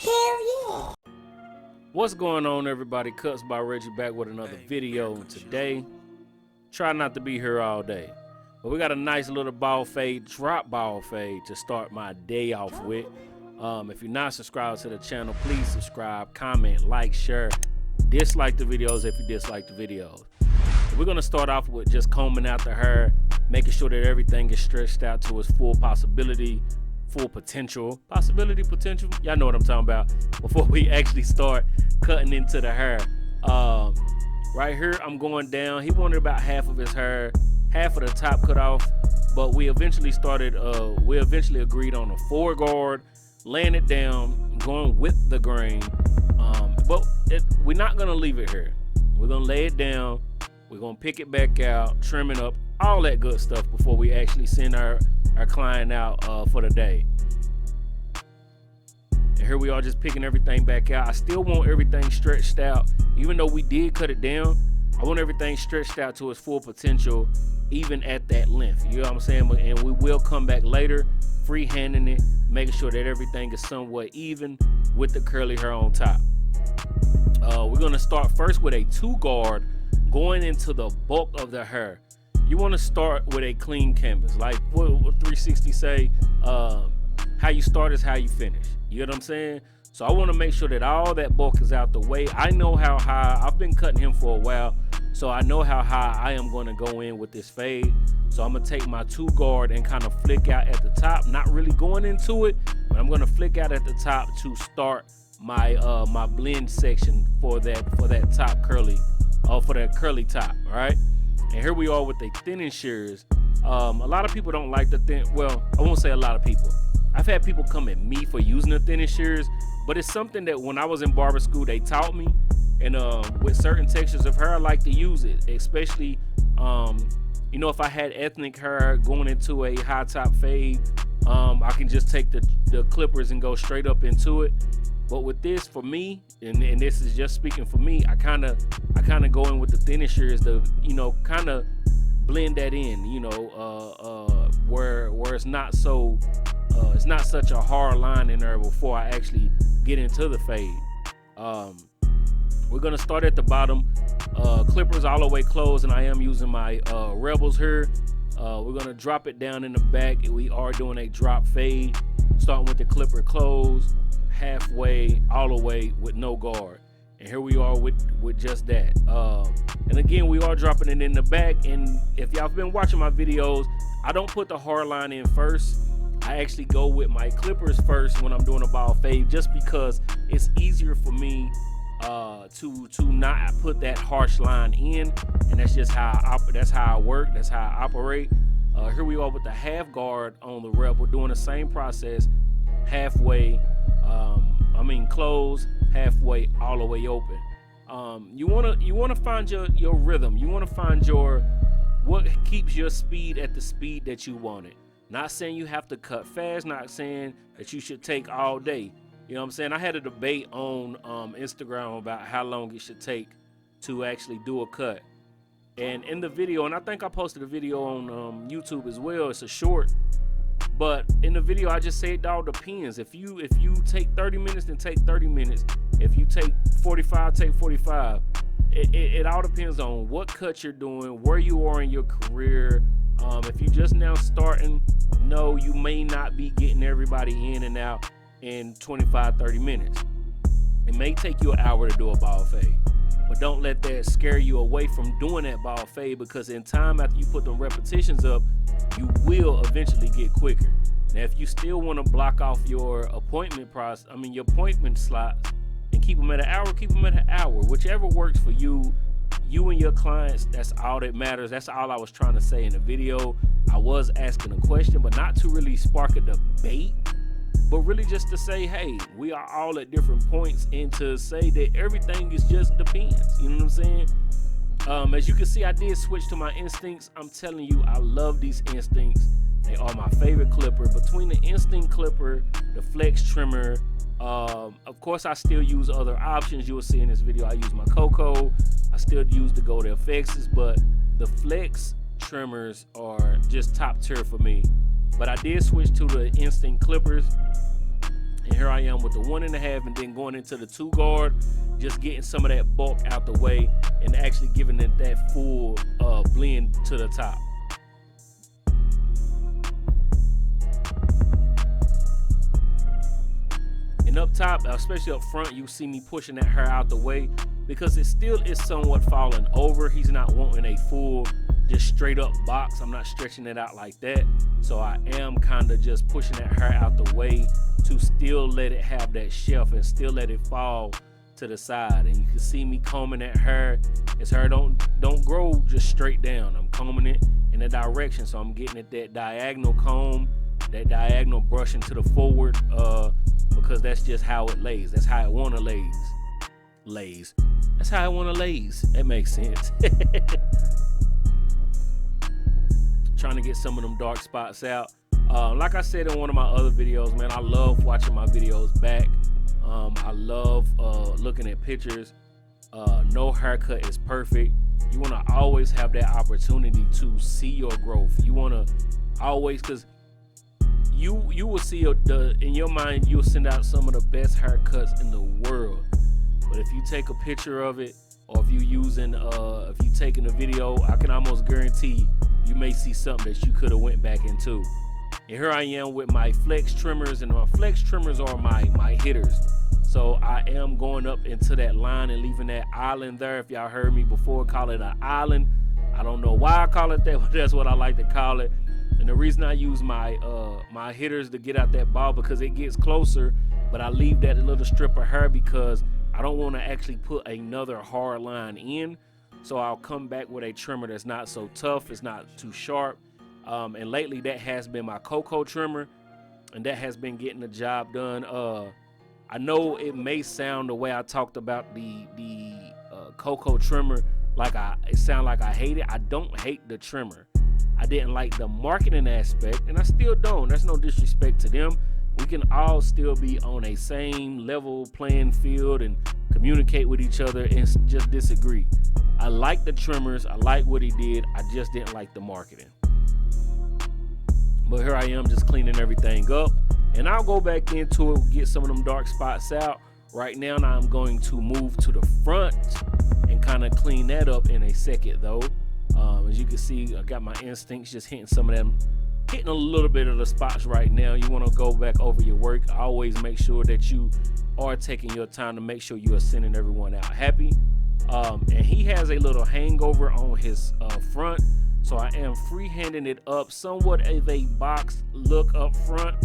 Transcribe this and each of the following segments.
Hell yeah. What's going on, everybody? Cuts by Reggie back with another video. Today, try not to be here all day, but we got a nice little ball fade, drop ball fade to start my day off with. If you're not subscribed to the channel, please subscribe, comment, like, share, dislike the videos if you dislike the videos. We're gonna start off with just combing out the hair, making sure that everything is stretched out to its full possibility, full potential, potential. Y'all know what I'm talking about. Before we actually start cutting into the hair, right here I'm going down. He wanted about half of his hair, half of the top cut off, but we eventually agreed on a 4 guard, laying it down, going with the grain. But we're not gonna leave it here. We're gonna lay it down. We're gonna pick it back out, trim it up, all that good stuff before we actually send our client out for the day. And here we are, just picking everything back out. I still want everything stretched out. Even though we did cut it down, I want everything stretched out to its full potential, even at that length. You know what I'm saying? And we will come back later, freehanding it, making sure that everything is somewhat even with the curly hair on top. We're gonna start first with a 2 guard going into the bulk of the hair. You want to start with a clean canvas, like what 360 say, how you start is how you finish. You know what I'm saying? So I want to make sure that all that bulk is out the way. I know how high, I've been cutting him for a while, so I know how high I am going to go in with this fade. So I'm going to take my 2 guard and kind of flick out at the top, not really going into it, but I'm going to flick out at the top to start my my blend section for that top curly, for that curly top. All right. And here we are with the thinning shears. A lot of people don't like the thin. Well, I won't say a lot of people. I've had people come at me for using the thinning shears, but it's something that when I was in barber school, they taught me. And with certain textures of hair, I like to use it, especially, you know, if I had ethnic hair going into a high top fade, I can just take the clippers and go straight up into it. But with this, for me, and this is just speaking for me, I kind of go in with the thinning shears to, you know, kind of blend that in, you know, where it's not so, it's not such a hard line in there before I actually get into the fade. We're gonna start at the bottom, clippers all the way closed, and I am using my Rebels here. We're gonna drop it down in the back. We are doing a drop fade, starting with the clipper closed, halfway, all the way with no guard. And here we are with just that. And again, we are dropping it in the back. And if y'all have been watching my videos, I don't put the hard line in first. I actually go with my clippers first when I'm doing a ball fade, just because it's easier for me to not put that harsh line in. And that's just how I work. That's how I operate. Here we are with the half guard on the rep. We're doing the same process, halfway. Close, halfway, all the way open. You wanna find your rhythm. You wanna find what keeps your speed at the speed that you want it. Not saying you have to cut fast. Not saying that you should take all day. You know what I'm saying? I had a debate on Instagram about how long it should take to actually do a cut. And in the video, and I think I posted a video on YouTube as well. It's a short. But in the video, I just say it all depends. If you take 30 minutes, then take 30 minutes. If you take 45, take 45. It all depends on what cut you're doing, where you are in your career. If you just now starting, no, you may not be getting everybody in and out in 25, 30 minutes. It may take you an hour to do a ball fade. But don't let that scare you away from doing that ball fade, because in time, after you put them repetitions up, you will eventually get quicker. Now, if you still want to block off your appointment your appointment slots and keep them at an hour, keep them at an hour. Whichever works for you and your clients, that's all that matters. That's all I was trying to say in the video. I was asking a question, but not to really spark a debate, but really just to say, hey, we are all at different points, and to say that everything is just depends. You know what I'm saying? As you can see, I did switch to my Instincts. I'm telling you, I love these Instincts. They are my favorite clipper. Between the Instinct clipper, the Flex trimmer, of course, I still use other options. You will see in this video, I use my Coco. I still use the Gold FXs, but the Flex trimmers are just top tier for me. But I did switch to the Instinct clippers. And here I am with the 1.5 and then going into the 2 guard, just getting some of that bulk out the way and actually giving it that full blend to the top. And up top, especially up front, you see me pushing that hair out the way because it still is somewhat falling over. He's not wanting a full, just straight up box. I'm not stretching it out like that. So I am kind of just pushing that hair out the way to still let it have that shelf and still let it fall to the side. And you can see me combing that hair. His hair don't grow just straight down. I'm combing it in a direction, so I'm getting it that diagonal comb, that diagonal brushing to the forward, because that's just how it lays. That's how I want to lays. That's how I want to lays. That makes sense. Trying to get some of them dark spots out. Like I said in one of my other videos, man, I love watching my videos back. I love looking at pictures. No haircut is perfect. You want to always have that opportunity to see your growth. You want to always, because you will see in your mind, you'll send out some of the best haircuts in the world. But if you take a picture of it, or if you taking a video, I can almost guarantee you may see something that you could have went back into. And here I am with my flex trimmers, and my flex trimmers are my hitters. So I am going up into that line and leaving that island there. If y'all heard me before call it an island, I don't know why I call it that, but that's what I like to call it. And the reason I use my my hitters to get out that ball, because it gets closer, but I leave that little strip of hair because I don't want to actually put another hard line in. So I'll come back with a trimmer that's not so tough, it's not too sharp. And lately that has been my Cocoa trimmer, and that has been getting the job done. I know it may sound, the way I talked about the Cocoa trimmer, like it sound like I hate it. I don't hate the trimmer. I didn't like the marketing aspect, and I still don't. There's no disrespect to them. We can all still be on a same level playing field and communicate with each other and just disagree. I like the trimmers. I like what he did. I just didn't like the marketing. But here I am just cleaning everything up, and I'll go back into it, get some of them dark spots out. Right now I'm going to move to the front and kind of clean that up in a second though. As you can see, I got my instincts just hitting some of them, hitting a little bit of the spots right now. You want to go back over your work. Always make sure that you are taking your time to make sure you are sending everyone out happy. And he has a little hangover on his front, so I am freehanding it up, somewhat of a box look up front,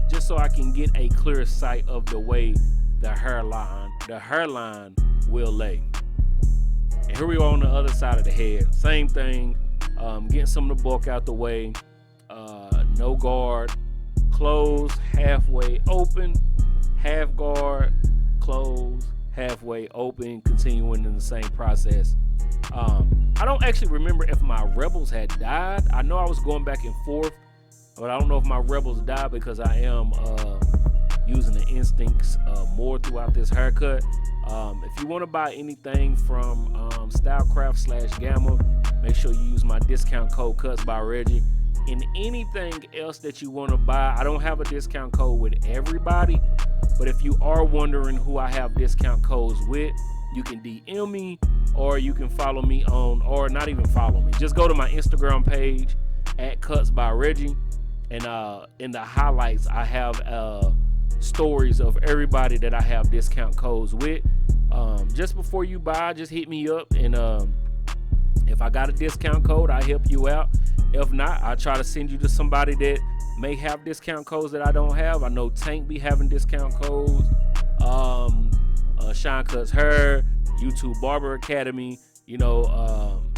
just so I can get a clear sight of the way the hairline will lay. And here we are on the other side of the head. Same thing, getting some of the bulk out the way. No guard, close, halfway open, half guard, close, halfway open, continuing in the same process. I don't actually remember if my rebels had died. I know I was going back and forth, but I don't know if my rebels died because I am using the instincts more throughout this haircut. If you want to buy anything from Stylecraft/Gamma, make sure you use my discount code Cuts by Reggie. And anything else that you want to buy, I don't have a discount code with everybody, but if you are wondering who I have discount codes with, you can DM me, or you can follow me on, or not even follow me, just go to my Instagram page at Cuts by Reggie, and in the highlights I have stories of everybody that I have discount codes with. Just before you buy, just hit me up, and if I got a discount code, I help you out. If not, I try to send you to somebody that may have discount codes that I don't have. I know Tank be having discount codes. Sean Cuts Hair, YouTube Barber Academy.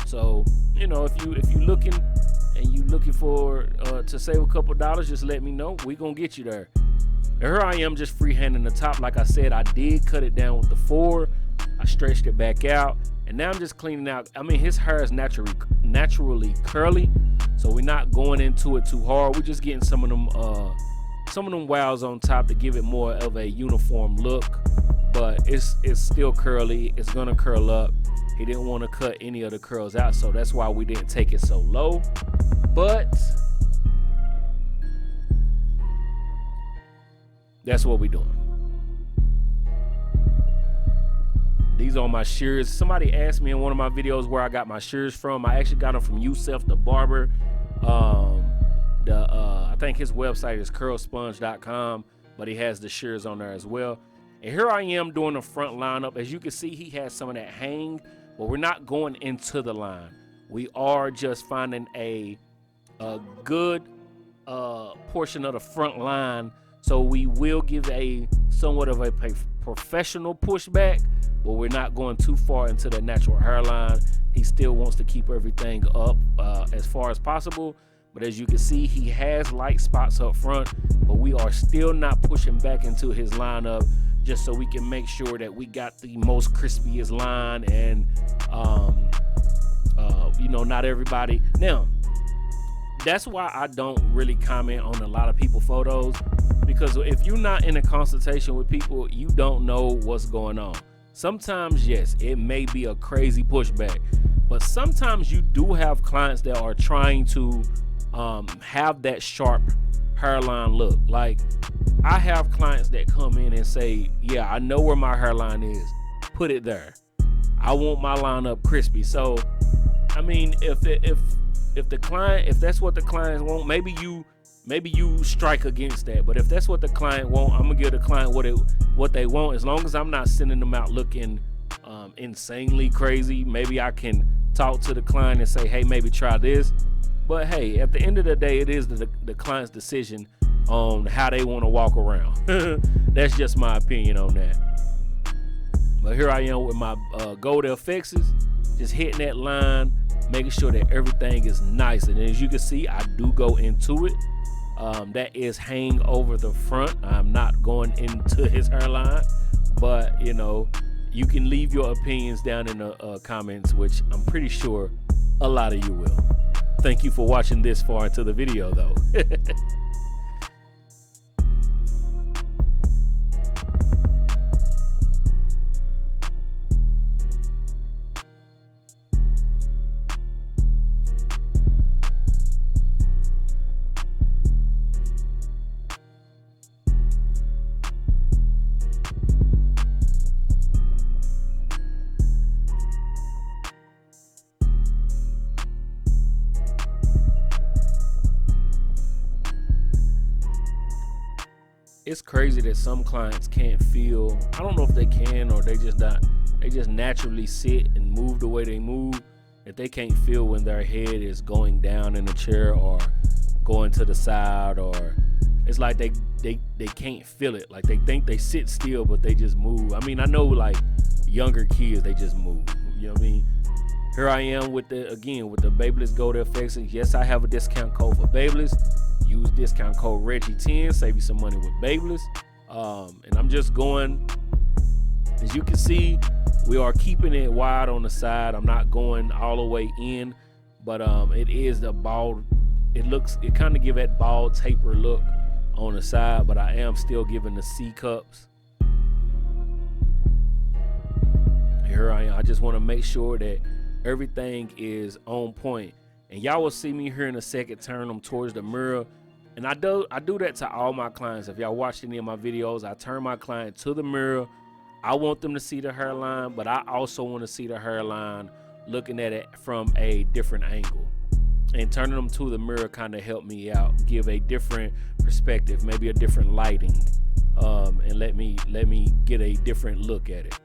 So if you looking and you looking for to save a couple dollars, just let me know. We gonna get you there. And here I am just freehanding the top. Like I said, I did cut it down with the 4. I stretched it back out, and now I'm just cleaning out. I mean, his hair is naturally curly, so we're not going into it too hard. We're just getting some of them wows on top to give it more of a uniform look. But it's still curly. It's gonna curl up. He didn't want to cut any of the curls out, so that's why we didn't take it so low. But That's what we're doing. These are my shears. Somebody asked me in one of my videos where I got my shears from. I actually got them from Yusef the barber. I think his website is curlsponge.com, but he has the shears on there as well. And here I am doing the front lineup. As you can see, he has some of that hang, but we're not going into the line. We are just finding a good portion of the front line. So we will give a somewhat of a professional pushback, but we're not going too far into the natural hairline. He still wants to keep everything up as far as possible. But as you can see, he has light spots up front, but we are still not pushing back into his lineup just so we can make sure that we got the most crispiest line and, not everybody. Now, that's why I don't really comment on a lot of people's photos, because if you're not in a consultation with people, you don't know what's going on. Sometimes, yes, it may be a crazy pushback, but sometimes you do have clients that are trying to have that sharp hairline look. Like, I have clients that come in and say, yeah, I know where my hairline is, put it there. I want my line up crispy. So I mean, if the client, if that's what the clients want, maybe you strike against that. But if that's what the client want, I'm gonna give the client what they want. As long as I'm not sending them out looking insanely crazy, maybe I can talk to the client and say, hey, maybe try this. But hey, at the end of the day, it is the client's decision on how they want to walk around. That's just my opinion on that. But here I am with my Gold FXs, just hitting that line, making sure that everything is nice. And as you can see, I do go into it. That is hang over the front. I'm not going into his hairline, but you can leave your opinions down in the comments, which I'm pretty sure a lot of you will. Thank you for watching this far into the video though. It's crazy that some clients can't feel. I don't know if they can or they just naturally sit and move the way they move. If they can't feel when their head is going down in the chair or going to the side, or it's like they can't feel it. Like they think they sit still, but they just move. I mean, I know like younger kids, they just move. You know what I mean? Here I am with the Babyliss Gold FX. Yes, I have a discount code for Babyliss. Use discount code Reggie10, save you some money with Babyliss. And I'm just going, as you can see, we are keeping it wide on the side. I'm not going all the way in, but it is the bald. It kind of give that bald taper look on the side, but I am still giving the C cups. Here I am. I just want to make sure that everything is on point. And y'all will see me here in a second turn them towards the mirror. And I do that to all my clients. If y'all watched any of my videos, I turn my client to the mirror. I want them to see the hairline, but I also want to see the hairline looking at it from a different angle. And turning them to the mirror kind of helped me out, give a different perspective, maybe a different lighting, and let me get a different look at it.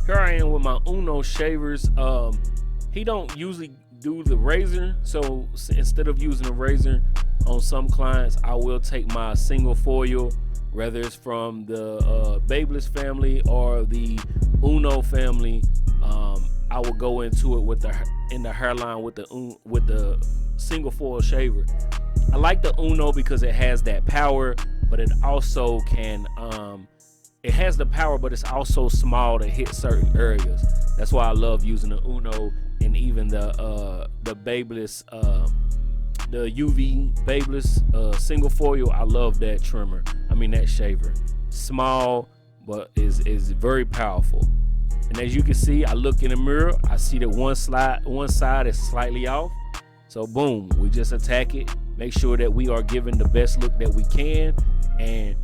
Here I am with my Uno shavers. He don't usually do the razor, so instead of using a razor on some clients, I will take my single foil, whether it's from the Babyliss family or the Uno family. I will go into it with the hairline with the single foil shaver. I like the Uno because it has that power, but it also can it has the power, but it's also small to hit certain areas. That's why I love using the Uno and even the Babyliss the UV Babeless single foil. I love that trimmer. I mean that shaver. Small, but is very powerful. And as you can see, I look in the mirror, I see that one side is slightly off. So boom, we just attack it. Make sure that we are giving the best look that we can. And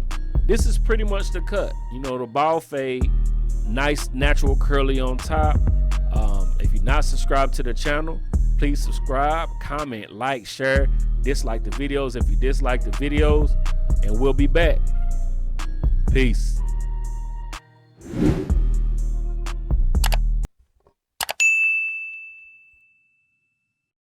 this is pretty much the cut. You know, the bald fade, nice natural curly on top. If you're not subscribed to the channel, please subscribe, comment, like, share, dislike the videos if you dislike the videos, and we'll be back. Peace.